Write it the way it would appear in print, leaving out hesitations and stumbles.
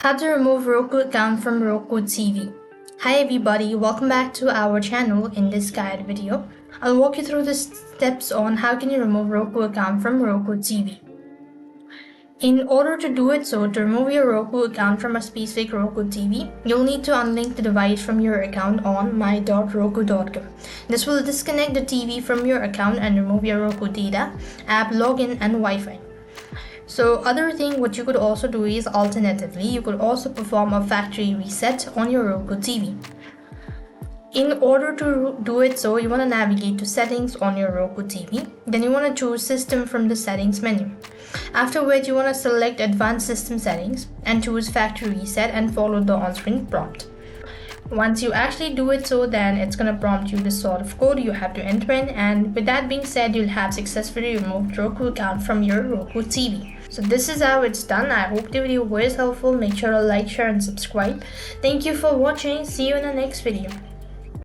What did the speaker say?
How to remove Roku account from Roku TV. Hi everybody, welcome back to our channel. In this guide video, I'll walk you through the steps on how can you remove Roku account from Roku TV. In order to do it, to remove your Roku account from a specific Roku TV, you'll need to unlink the device from your account on my.roku.com. This will disconnect the TV from your account and remove your Roku data, app, login and Wi-Fi. So other thing what you could also do is alternatively, you could also perform a factory reset on your Roku TV. In order to do it, you want to navigate to settings on your Roku TV. Then you want to choose system from the settings menu. After which you want to select advanced system settings and choose factory reset and follow the on-screen prompt. Once you actually do it, then it's going to prompt you this sort of code you have to enter in, and with that being said, you'll have successfully removed Roku account from your Roku TV. So this is how it's done. I hope the video was helpful. Make sure to like, share and subscribe. Thank you for watching. See you in the next video.